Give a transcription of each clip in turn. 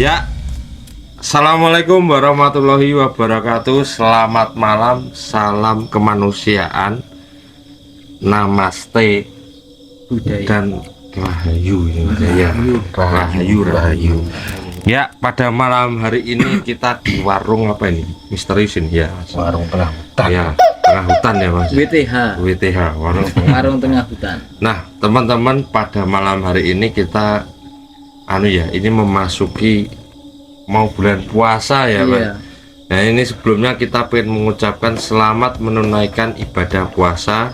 Ya, assalamualaikum warahmatullahi wabarakatuh. Selamat malam, salam kemanusiaan, namaste, budaya dan rahayu ya, rahayu. Ya, pada malam hari ini kita di warung apa ini? Misterius ini ya. warung tengah hutan. Ya, tengah hutan ya Mas. WTH, Warung tengah hutan. Nah, teman-teman, pada malam hari ini kita ini memasuki mau bulan puasa ya, Mas. Iya. Nah, ini sebelumnya kita pengen mengucapkan selamat menunaikan ibadah puasa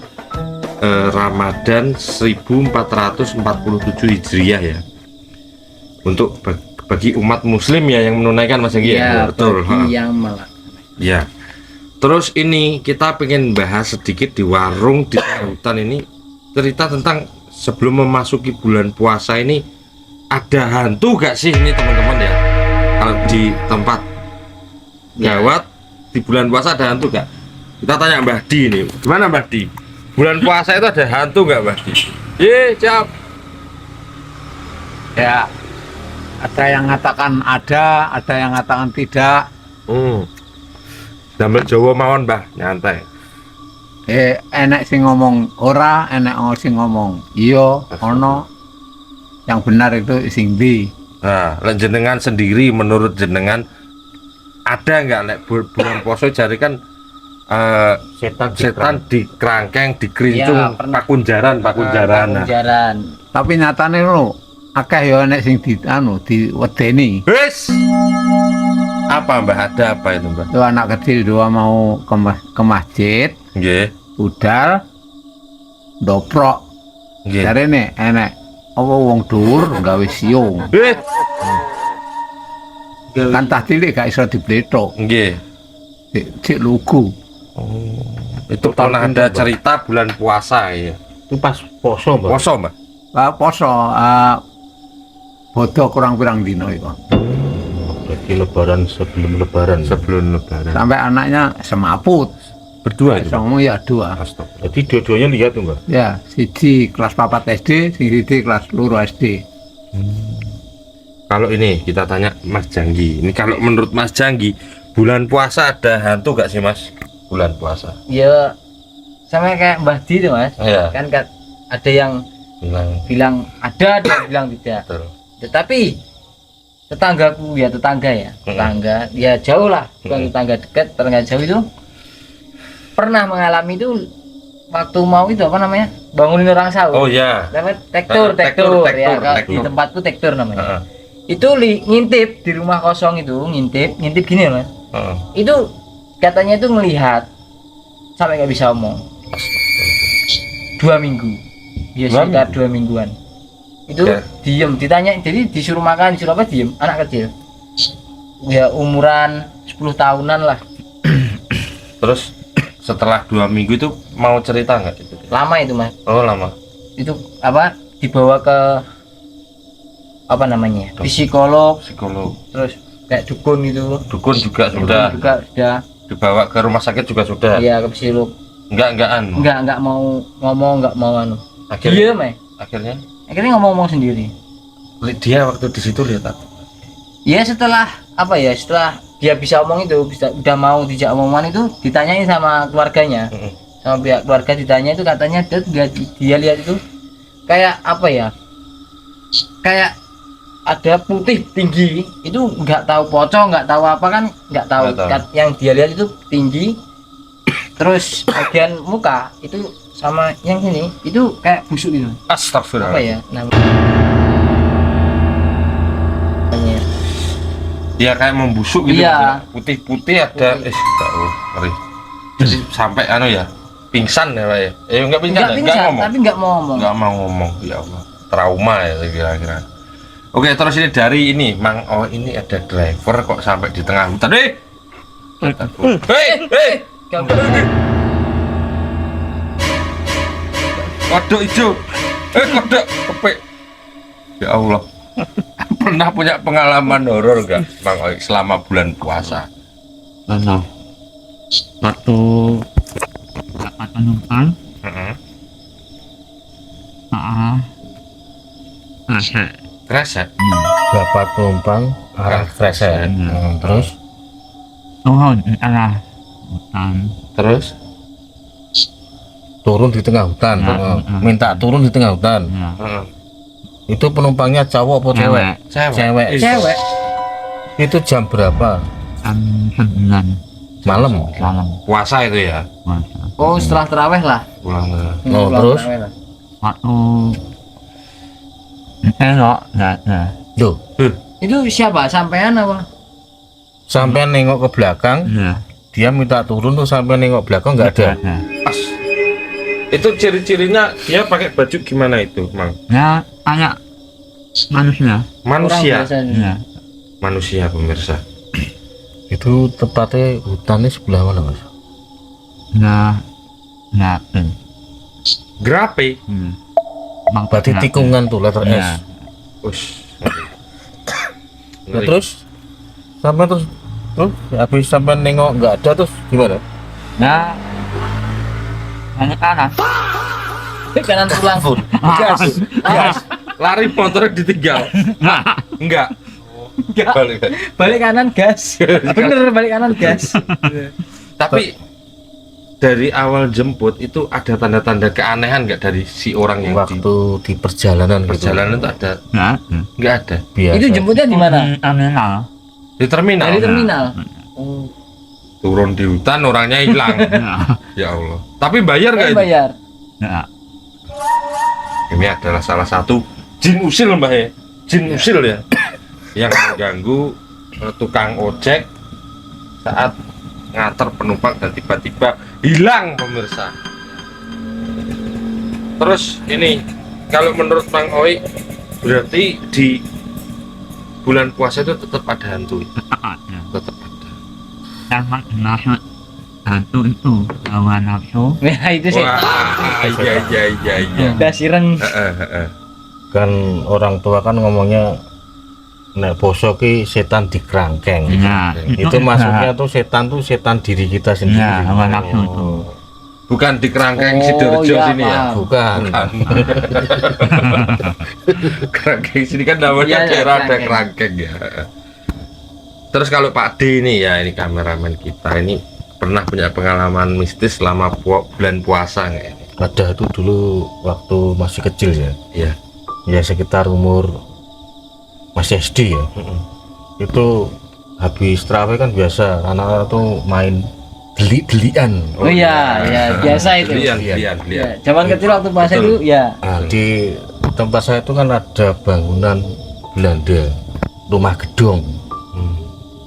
Ramadan 1447 Hijriah ya. Untuk bagi umat muslim ya yang menunaikan, Mas Enggi ya. Betul. Yang malah. Ya. Terus ini kita pengen bahas sedikit di warung di tengah hutan ini, cerita tentang sebelum memasuki bulan puasa ini ada hantu gak sih ini teman-teman ya? Kalau di tempat gawat di bulan puasa ada hantu gak? Kita tanya Mbah Di ini. Gimana Mbah Di? Bulan puasa itu ada hantu gak Mbah Di? Jawab. Ya, ada yang mengatakan ada yang mengatakan tidak. Damel Jawa mawon Mbah, nyantai. Enek sing ngomong ora, enek sing ngomong iya, ono. Yang benar itu sing di. Nah, lek jenengan sendiri menurut jenengan ada nggak lek bulan puasa jari kan setan di kerangkeng, di kerincung, Ya, pernah. pakunjaran. Nah. Pakunjaran. Tapi nyatane lho, akeh ya enek sing diwedeni. Wes. Apa Mbah? Ada apa itu Mbah? Itu anak kecil dua mau ke masjid, Nggih. budal doprok. Nggih. Jarene enek apa wong dhuwur gawe siung. Kan tah cilik gak iso diblethok. Nggih. Cik lugu. Itu pernah ada cerita bulan puasa ya. Itu pas poso, Mbak. Poso, Mbah. Poso bodo kurang pirang dino iku. Berarti lebaran sebelum lebaran. Sebelum lebaran. Sampai anaknya semaput. Berdua itu. Somo ya dua. Astagfirullah. Jadi dua-duanya lihat tuh, Mbak. Ya, siji kelas 4 SD, siji kelas 2 SD. Kalau ini kita tanya Mas Janggi. Ini kalau menurut Mas Janggi, bulan puasa ada hantu gak sih Mas? Bulan puasa. Ya sama kayak Mbah Di itu Mas. Iya. Kan ada yang bilang ada yang bilang tidak. Betul. Tetapi tetangga ya jauh lah, bukan tetangga dekat, tetangga jauh itu pernah mengalami itu waktu mau itu apa namanya, bangunin orang sahur. Oh ya. Dapat tektur ya, kalau di tempatku tektur namanya. Itu ngintip di rumah kosong itu, ngintip gini Mas. Itu katanya itu melihat sampai nggak bisa omong. 2 minggu, ya sekitar 2 mingguan. Itu diem, ditanya, jadi disuruh makan, disuruh apa, diem, anak kecil. Ya umuran 10 tahunan lah. Terus setelah 2 minggu itu mau cerita nggak itu? Lama itu Mas. Oh lama. Itu apa? Dibawa ke apa namanya? Psikolog, terus kayak dukun itu. Dukun juga Dukun sudah. juga sudah. Dibawa ke rumah sakit juga sudah. Iya, ke psikolog. Enggak mau ngomong, enggak mau anu. Akhirnya, Akhirnya ngomong-ngomong sendiri. dia waktu di situ lihat apa? Ya setelah setelah dia bisa omong itu, udah mau dijak omongan itu, ditanyain sama keluarganya. Sama pihak keluarga ditanya itu, katanya dia lihat itu kayak apa ya? Kayak ada putih tinggi, itu nggak tahu pocong, nggak tahu apa kan, nggak tahu. Yang dia lihat itu tinggi, terus bagian muka itu sama yang sini itu kayak busuk gitu. Astagfirullah. Apa ya namanya? Ya kayak membusuk gitu. Iya. Putih-putih ada. Ngeri. Jadi sampai pingsan ya Pak ya. Enggak pingsan, ngomong. Tapi nggak mau ngomong. Nggak mau ngomong. Ya Allah. Trauma ya kira-kira. Oke, terus ini dari ini, Mang. Oh, ini ada driver kok sampai di tengah hutan. Hei. Kodok hijau. Kodok kepek. Ya Allah. Pernah punya pengalaman horor enggak, Bang Oi, selama bulan puasa? Waktu penumpang. Resek. Resek. beberapa tumpang arah Kresen. Terus turun di tengah hutan. Terus turun di tengah hutan. Minta turun di tengah hutan. Ya. heeh. Itu penumpangnya cowok apa cewek? Cewek. Cewek. Itu jam berapa? Jam 9 Malam. malam. Puasa itu ya. Puasa. Oh, setelah tarawih lah. Pulang. Oh, Pulang terus? tarawih lah. Waktu nengok nggak ada. Loh, Itu siapa? Sampean apa? sampai nengok ke belakang, Iya. dia minta turun tuh sampai nengok belakang nggak ada. Pas. Itu ciri-cirinya dia pakai baju gimana itu, Mang? Ya kayak manusia. Orang Manusia. biasa. Iya. Manusia pemirsa. Itu tepatnya hutannya sebelah mana, Mas? Nggak. Grape. Bang Berarti tikungan tuh letter Iya. S. Ush. Nah, terus sampai terus habis sampai nengok nggak ada terus gimana? Nah, hanya kanan. Kanan pulang. Gas. Gas. Lari motornya ditinggal. Enggak. Enggak. Balik. Balik kanan gas. Bener balik kanan gas. Tapi dari awal jemput itu ada tanda-tanda keanehan nggak dari si orang yang di Waktu di perjalanan perjalanan itu ada? Nggak. Nggak ada. biasa. Itu jemputnya di mana? Terminal. Di terminal. Dari terminal. Oh, Turun di hutan orangnya hilang. Ya Allah. Tapi bayar nggak itu? bayar. Nggak. Ini adalah salah satu jin usil Mbak ya. Jin usil ya. Yang mengganggu tukang ojek saat ngantar penumpang dan tiba-tiba hilang pemirsa. Terus ini kalau menurut Bang Oi berarti di bulan puasa itu tetap ada hantu, Ada. tetap ada. Yang maksud hantu itu hawa nafsu. Ya itu sih. Wah, iya. Udah sireng. Kan orang tua kan ngomongnya nek poso ki setan dikerangkeng. Iya. Itu maksudnya tuh setan diri kita sendiri. Iya, hawa nafsu itu. Bukan di Kerangkeng Oh, Sidoarjo iya, sini ya. paham. Bukan. Kerangkeng sini kan namanya Iya, iya, daerah ada Kerangkeng. Kerangkeng ya. Terus kalau Pak D ini ya, ini kameramen kita ini pernah punya pengalaman mistis selama bulan puasa nggak ini? Ada tuh dulu waktu masih kecil ya. Iya. Ya sekitar umur masih SD ya. Itu habis terawih kan biasa anak-anak tuh main deli-delian. Oh iya, ya biasa itu. Lian. Ya, zaman kecil waktu puasa Betul. itu ya. Nah, di tempat saya itu kan ada bangunan Belanda, rumah gedong.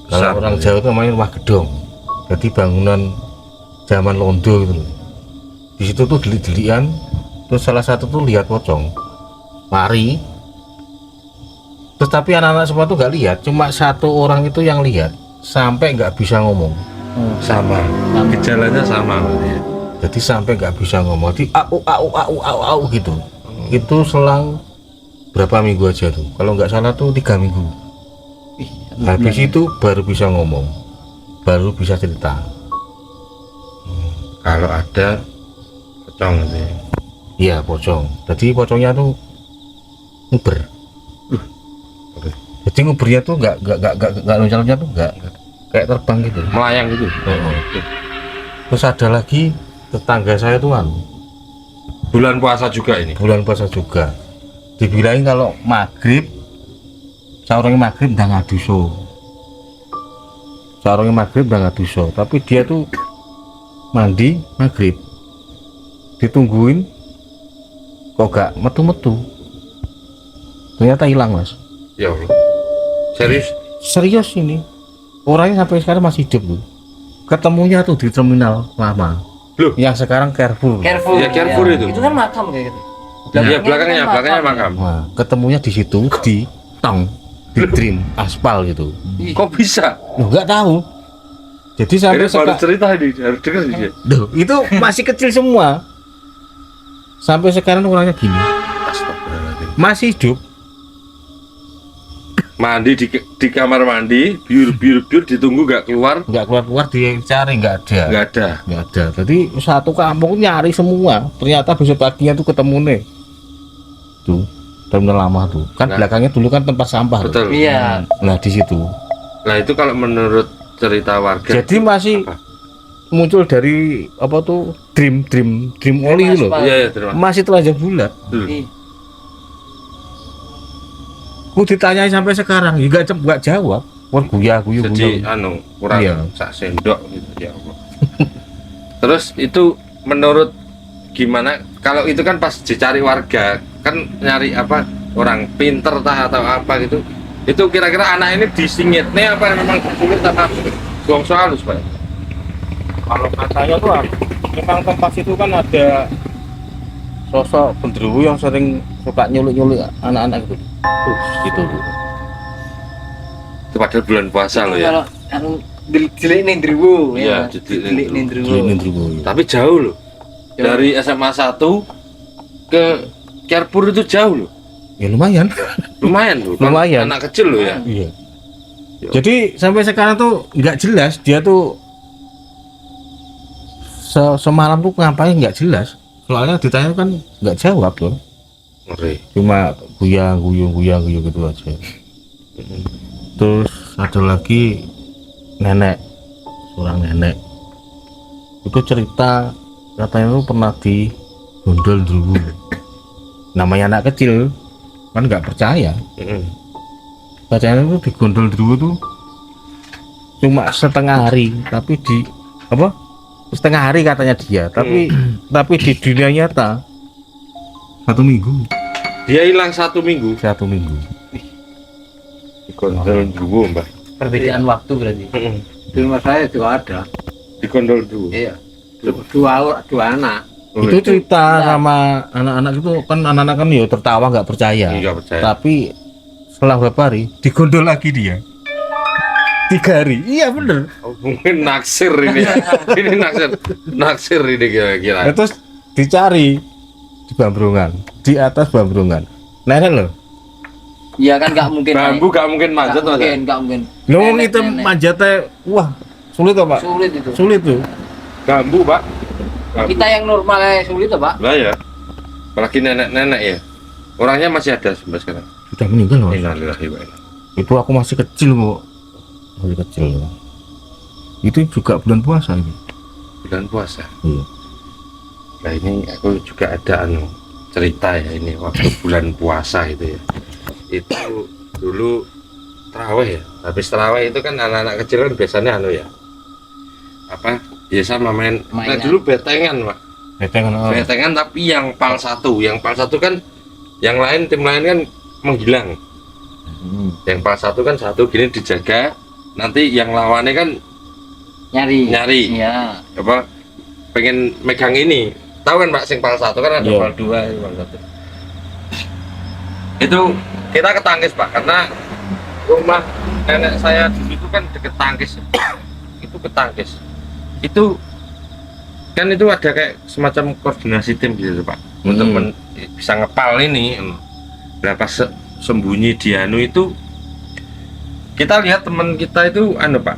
Kalau Besar, orang ya. Jawa itu namanya rumah gedong. Jadi bangunan zaman Londo gitu loh. Di situ tuh deli-delian. Terus salah satu tuh lihat pocong, lari. Terus tapi anak-anak semua tuh nggak lihat, cuma satu orang itu yang lihat sampai nggak bisa ngomong. Sama. Gejalanya sama berarti ya. Jadi sampai nggak bisa ngomong, di au gitu. Itu selang berapa minggu aja tuh? Kalau nggak salah tuh 3 minggu. Habis itu baru bisa ngomong, baru bisa cerita. Kalau ada pocong gitu ya. Iya pocong. Jadi pocongnya tuh nguber. Jadi ngubernya tuh nggak loncat-loncat tuh nggak kayak terbang gitu. Melayang gitu. Terus ada lagi tetangga saya tuh kan Bulan puasa juga ini. bulan puasa juga. Dibilangin kalau maghrib, saurungnya maghrib udah ngaduso. Saurungnya maghrib udah ngaduso. Tapi dia tuh mandi maghrib, ditungguin, kok gak metu-metu. Ternyata hilang mas. Ya Allah. Serius? Serius ini. Orangnya sampai sekarang masih hidup loh. Ketemunya tuh di terminal lama. Loh? Yang sekarang Carrefour. Careful. Ya, Carrefour itu. Itu kan makam kayak gitu. Iya, belakangnya makam. Nah, ketemunya di situ di tong, di dream aspal gitu. Kok bisa? Loh, nggak tahu. Jadi sampai Ini baru sekarang, cerita ini, harus denger nih dia. itu masih kecil semua. Sampai sekarang orangnya gini, Astagfirullahaladzim. masih hidup. Mandi di kamar mandi, biur ditunggu gak keluar, Nggak keluar dia cari nggak ada. nggak ada. Nggak ada. Jadi satu kampung nyari semua. Ternyata besok paginya tuh ketemu nih. Tuh terminal lama tuh. Kan Nah. belakangnya dulu kan tempat sampah. tuh. Betul. Iya. Nah, di situ. Nah itu kalau menurut cerita warga. Jadi masih apa? muncul dari apa tuh dream oli itu loh. aspal. Iya ya terima. Masih telanjang bulat. Ih, Ku ditanyain sampai sekarang, ya nggak jawab. Wah guyu Jadi anu kurang Iya. sak sendok gitu ya Allah. Terus itu menurut gimana? Kalau itu kan pas dicari warga kan nyari apa orang pinter tah atau apa gitu. Itu kira-kira anak ini disingitnya apa memang kulit apa gongso halus Pak? Kalau katanya tuh memang tempat itu kan ada sosok genderuwo yang sering suka nyulik anak-anak gitu. Gitu. Itu padahal bulan puasa loh ya. kalau anu delik nih Driwo Iya, ya. delik Delik nih Driwo. Genderuwo. Tapi jauh loh. Dari SMA 1 ke Carrefour itu jauh loh. Ya lumayan. Lumayan loh. Kan Lumayan. anak kecil loh ya. Iya. Jadi sampai sekarang tuh nggak jelas dia tuh semalam tuh ngapain nggak jelas. Soalnya ditanya kan nggak jawab loh. Ngeri. Cuma guyang gitu aja. Terus ada lagi nenek, seorang nenek itu cerita katanya tuh pernah di gondol dulu. Namanya anak kecil kan nggak percaya. Bacanya tuh di gondol dulu tuh cuma setengah hari, tapi di apa setengah hari katanya dia, tapi di dunia nyata 1 minggu. Dia hilang 1 minggu. 1 minggu. Di gondol dulu mbak. Perbedaan waktu berarti. Di rumah saya juga ada. Di gondol dulu. Iya. Dua anak. Oh, Itu cerita sama anak-anak itu kan anak-anak kan ya tertawa nggak percaya. Nggak percaya. Tapi setelah beberapa hari digondol lagi dia. 3 hari. Iya bener. Oh, mungkin naksir ini. Ini naksir ini kira-kira. Nah, terus dicari di Bambrungan, di atas Bambrungan. Nenek loh. Iya kan nggak mungkin. Bambu gak mungkin manjat nggak Mas. mungkin, nggak mungkin. Lo Nenek, itu nenek. manjatnya wah sulit toh Pak? Sulit itu. Sulit tuh. Bambu pak. Bambu. Kita yang normalnya sulit tuh, Pak. Lah ya. Apalagi nenek-nenek ya. Orangnya masih ada sampai sekarang. Sudah meninggal loh. Innalillahi wa inna. Itu aku masih kecil kok. Masih kecil. Itu juga bulan puasa ini. Bulan puasa. Iya. Nah ini aku juga ada cerita ya ini waktu bulan puasa itu ya. Itu dulu terawih ya. Habis terawih itu kan anak-anak kecil kan biasanya ya. Apa? Ya sama main. Nah Mainan. dulu betengan pak. Betengan. Betengan tapi yang pal 1. Yang pal 1 kan yang lain tim lain kan menghilang. Yang pal 1 kan satu gini dijaga. Nanti yang lawannya kan nyari. Iya. Apa pengen megang ini. Tahu kan Pak sing pal 1 kan ada Iya. pal 2 pal 1. Itu kita ketangkis Pak karena rumah nenek saya dulu itu kan deket tangkis. Itu ketangkis. Itu kan itu ada kayak semacam koordinasi tim gitu Pak untuk bisa ngepal ini. Berapa sembunyi di anu itu kita lihat teman kita itu Pak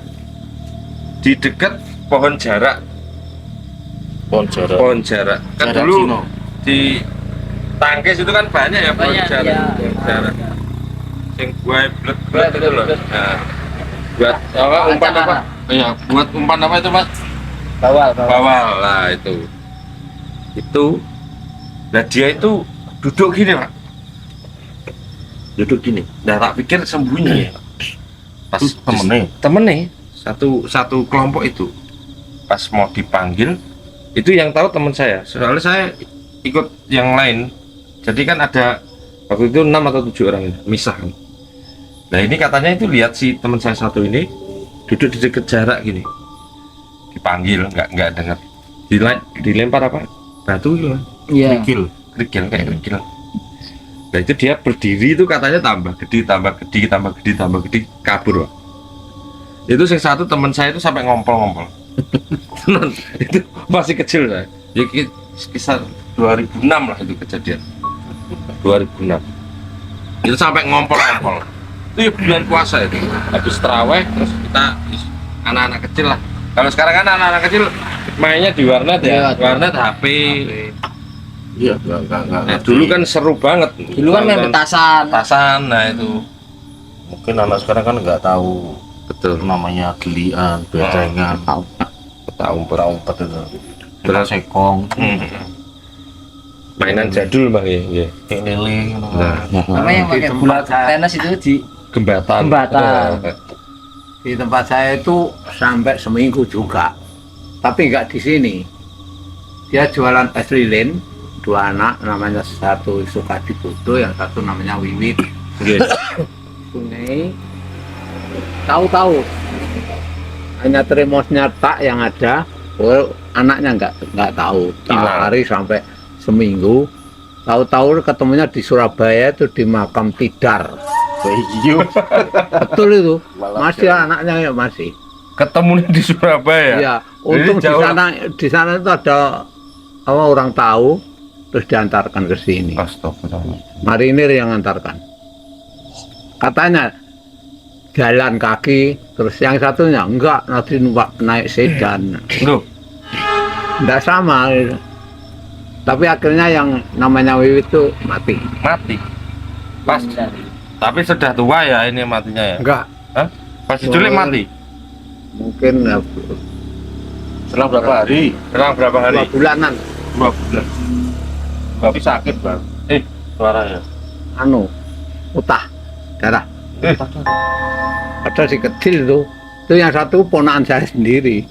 di dekat pohon jarak Pohon jarak. kan Jarak dulu Cino. di tangkis itu kan banyak ya pohon Banyak, jarak iya. pohon jarak yang buah bulat itu loh Bulat. nah, buat apa umpan apa iya buat umpan apa itu Mas Bawal. bawal lah itu nah dia itu duduk gini Pak duduk gini nah tak pikir sembunyi ya pas temennya satu kelompok itu pas mau dipanggil itu yang tahu teman saya soalnya saya ikut yang lain jadi kan ada waktu itu 6 atau 7 orang ini misah kan. Nah ini katanya itu lihat si teman saya satu ini duduk di dekat jarak gini dipanggil nggak dengar dilempar apa batu gitu kan Iya. kerikil kayak kerikil. Nah itu dia berdiri itu katanya tambah gede kabur Pak. Itu yang satu teman saya itu sampai ngompol itu masih kecil saya ya kisah 2006 lah itu kejadian 2006 itu sampai ngompol itu ya bulan puasa itu habis terawih terus kita anak-anak kecil lah kalau sekarang kan anak-anak kecil mainnya di warnet ya Iya, warnet HP Iya, enggak. Nah, dulu kan seru banget. Dulu kan main Nonton petasan. petasan, nah itu Mungkin anak sekarang kan nggak tahu betul. namanya gelian, becengan, Peta umpet. umpet itu. Terus sekong, Mainan jadul bang ya. kayak lele. Nah, Sama yang Di pakai tempat bulat saya- tenis itu di Gembatan. Gembatan. Di tempat saya itu sampai seminggu juga, tapi nggak di sini. Dia jualan es lilin, 2 anak, namanya satu Sukadiputo, yang satu namanya Wiwit. Sungai, tahu-tahu, hanya termosnya tak yang ada, anaknya nggak tahu. Hilang. Hari sampai seminggu, tahu-tahu ketemunya di Surabaya itu di makam Tidar. Iya. Betul itu, Malah masih anaknya ya masih. Ketemu di Surabaya. Iya, untung Jadi jauh. di sana itu ada orang tahu, terus diantarkan ke sini. Astagfirullah. Marinir yang antarkan. Katanya jalan kaki, terus yang satunya enggak, nanti naik sedan. Loh, Enggak sama. Tapi akhirnya yang namanya Wiwit itu mati. mati. Pas. Tapi sudah tua ya ini matinya ya. Enggak, Hah? Pas diculik mati. mungkin Selang berapa hari? Selang berapa 2 hari? bulanan. 2 bulan. Tapi sakit bang. Suaranya. Anu, utah, darah. Ada si kecil itu. Itu yang satu ponakan saya sendiri.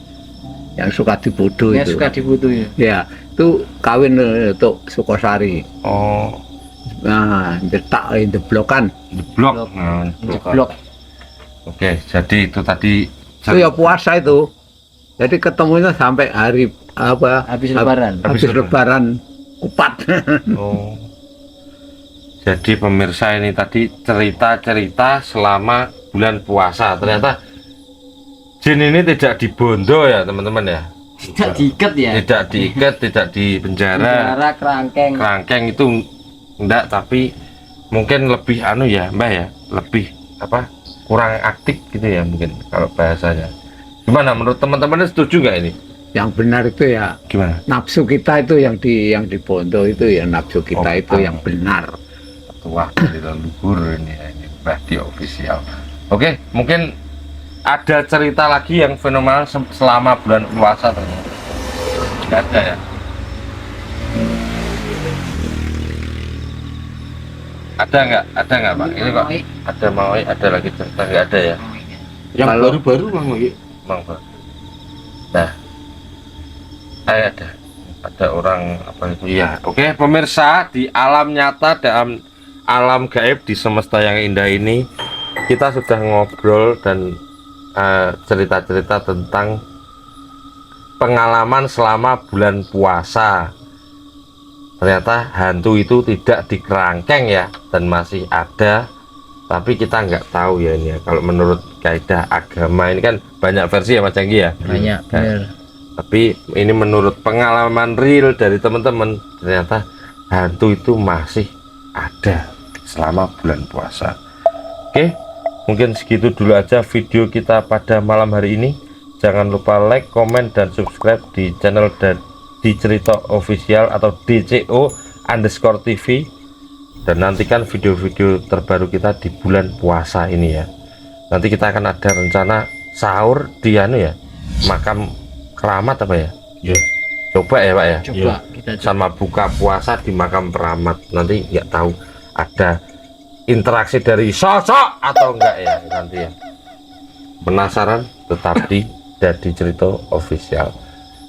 Yang suka dibodoh yang itu. suka dibutuh ya. Ya, itu kawin untuk Sukosari. Oh, Nah, detak deblokan. jeblok. Nah, Blok. Oke, jadi itu tadi Itu ya puasa itu. Jadi ketemunya sampai hari apa? Habis lebaran. Habis lebaran kupat. Oh. Jadi pemirsa ini tadi cerita-cerita selama bulan puasa. Ternyata jin ini tidak dibondo ya teman-teman ya. Tidak diikat ya. Tidak diikat, tidak dipenjara. Penjara kerangkeng. Kerangkeng itu enggak, tapi mungkin lebih anu ya Mbak ya, lebih apa, kurang aktif gitu ya mungkin kalau bahasanya. Gimana menurut teman-teman, setuju nggak ini? Yang benar itu ya Gimana? nafsu kita itu yang dibondo itu ya nafsu Oh, kita itu yang benar. Wah, dari leluhur ini ya, ini Mbah Di official. Oke, mungkin ada cerita lagi yang fenomenal selama bulan puasa ternyata. Nggak ada ya? Ada nggak Pak? Ini kok ada mau ada lagi cerita, nggak ada ya? Yang Kalau- baru-baru bang lagi. Bang Pak. Nah, ada orang apa itu ya? Oke, pemirsa, di alam nyata, dalam alam gaib, di semesta yang indah ini, kita sudah ngobrol dan cerita-cerita tentang pengalaman selama bulan puasa. Ternyata hantu itu tidak di kerangkeng ya, dan masih ada, tapi kita nggak tahu ya ini ya. Kalau menurut kaidah agama ini kan banyak versi ya Mas Janggi ya. Banyak, Nah, bener. tapi ini menurut pengalaman real dari teman-teman, ternyata hantu itu masih ada selama bulan puasa. Oke, mungkin segitu dulu aja video kita pada malam hari ini. Jangan lupa like, komen, dan subscribe di channel dan di Cerita Official atau DCO_TV, dan nantikan video-video terbaru kita di bulan puasa ini ya. Nanti kita akan ada rencana sahur di anu ya, makam keramat apa ya? Ya. Coba ya Pak ya. Coba kita coba. Sama buka puasa di makam keramat, nanti nggak tahu ada interaksi dari sosok atau enggak ya nanti ya. Penasaran? Tetap di Dadi Cerita Official.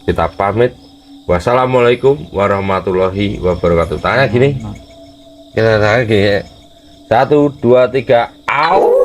Kita pamit. Wassalamualaikum warahmatullahi wabarakatuh. Tanya gini. Kita tanya gini. 1, 2, 3. Au.